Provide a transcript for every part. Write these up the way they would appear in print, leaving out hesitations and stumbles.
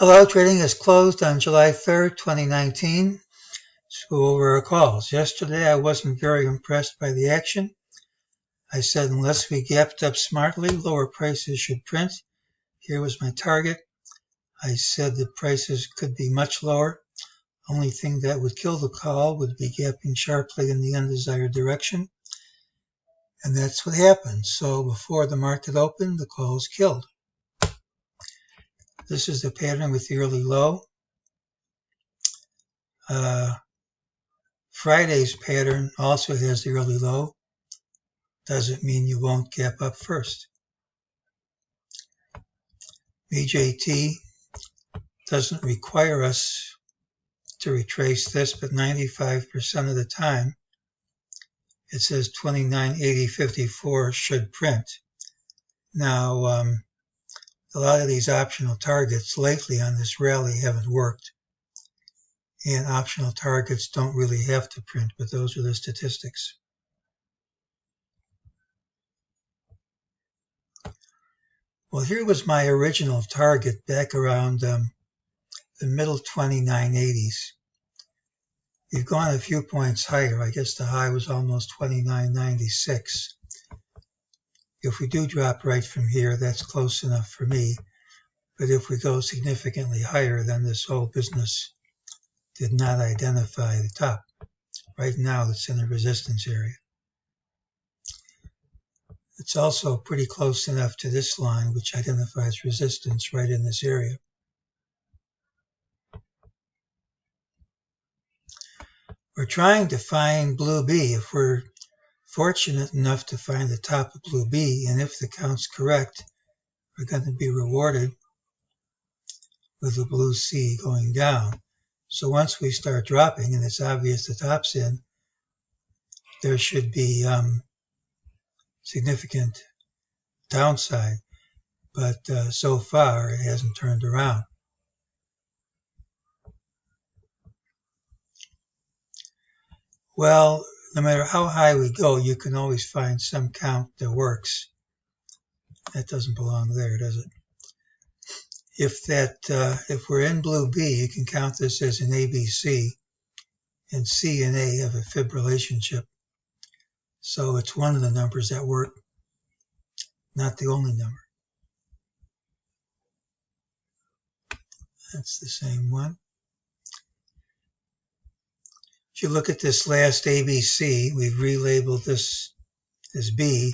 Hello, trading is closed on July 3rd, 2019. Let's go over our calls. Yesterday, I wasn't very impressed by the action. I said unless we gapped up smartly, lower prices should print. Here was my target. I said the prices could be much lower. Only thing that would kill the call would be gapping sharply in the undesired direction. And that's what happened. So before the market opened, the call was killed. This is the pattern with the early low. Friday's pattern also has the early low. Doesn't mean you won't gap up first. MEJT doesn't require us to retrace this, but 95% of the time it says 29.8054 should print. Now, a lot of these optional targets lately on this rally haven't worked. And optional targets don't really have to print, but those are the statistics. Well, here was my original target back around the middle 29.80s. We've gone a few points higher. I guess the high was almost 29.96. If we do drop right from here, that's close enough for me. But if we go significantly higher, then this whole business did not identify the top. Right now, it's in the resistance area. It's also pretty close enough to this line, which identifies resistance right in this area. We're trying to find blue B. If we're fortunate enough to find the top of blue B, and if the count's correct, we're going to be rewarded with the blue C going down. So once we start dropping, and it's obvious the top's in, there should be significant downside, but so far it hasn't turned around. Well, no matter how high we go, you can always find some count that works. That doesn't belong there, does it? If we're in blue B, you can count this as an ABC, and C and A have a fib relationship. So it's one of the numbers that work, not the only number. That's the same one. If you look at this last ABC, we've relabeled this as B,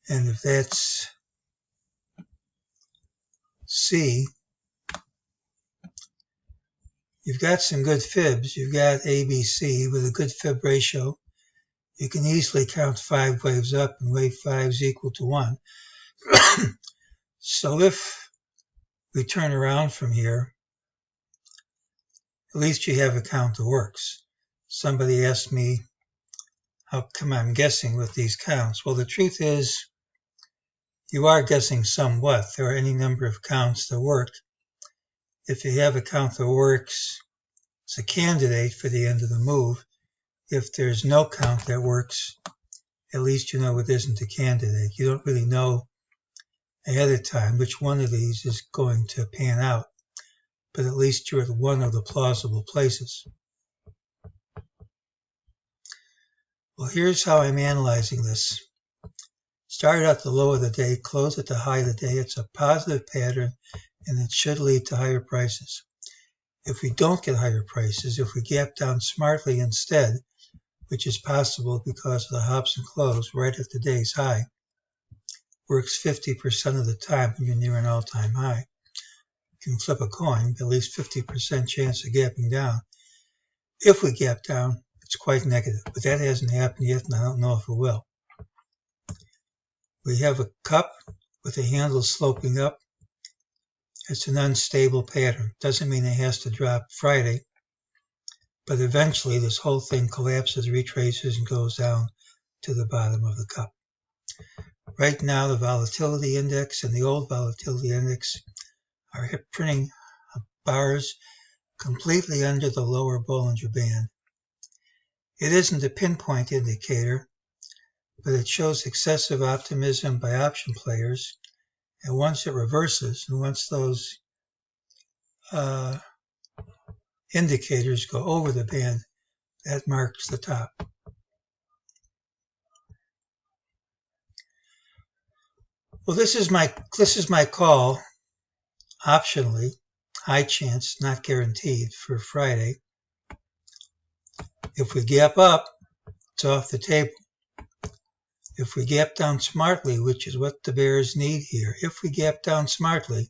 and if that's C, you've got some good fibs. You've got ABC with a good fib ratio. You can easily count 5 waves up, and wave 5 is equal to 1. So if we turn around from here, at least you have a count that works. Somebody asked me how come I'm guessing with these counts. Well, the truth is, you are guessing somewhat. There are any number of counts that work. If you have a count that works, it's a candidate for the end of the move. If there's no count that works, at least you know it isn't a candidate. You don't really know ahead of time which one of these is going to pan out, but at least you're at one of the plausible places. Well, here's how I'm analyzing this. Start at the low of the day, close at the high of the day. It's a positive pattern, and it should lead to higher prices. If we don't get higher prices, if we gap down smartly instead, which is possible because of the hops and close right at the day's high, works 50% of the time when you're near an all-time high. You can flip a coin, at least 50% chance of gapping down. If we gap down, it's quite negative, but that hasn't happened yet, and I don't know if it will. We have a cup with a handle sloping up. It's an unstable pattern. Doesn't mean it has to drop Friday, but eventually this whole thing collapses, retraces, and goes down to the bottom of the cup. Right now, the volatility index and the old volatility index are printing bars completely under the lower Bollinger Band. It isn't a pinpoint indicator, but it shows excessive optimism by option players, and once it reverses, and once those indicators go over the band, that marks the top. Well, this is my call, optionally, high chance, not guaranteed, for Friday. If we gap up, it's off the table. If we gap down smartly, which is what the bears need here, if we gap down smartly,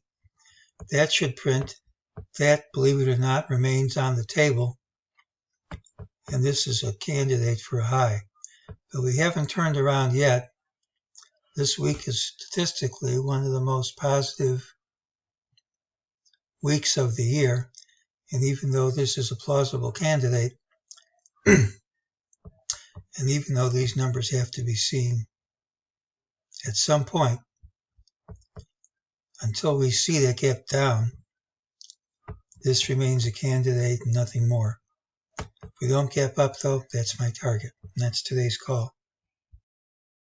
that should print. That, believe it or not, remains on the table. And this is a candidate for a high. But we haven't turned around yet. This week is statistically one of the most positive weeks of the year. And even though this is a plausible candidate, and even though these numbers have to be seen at some point, until we see that gap down, this remains a candidate and nothing more. If we don't gap up, though, that's my target. And that's today's call.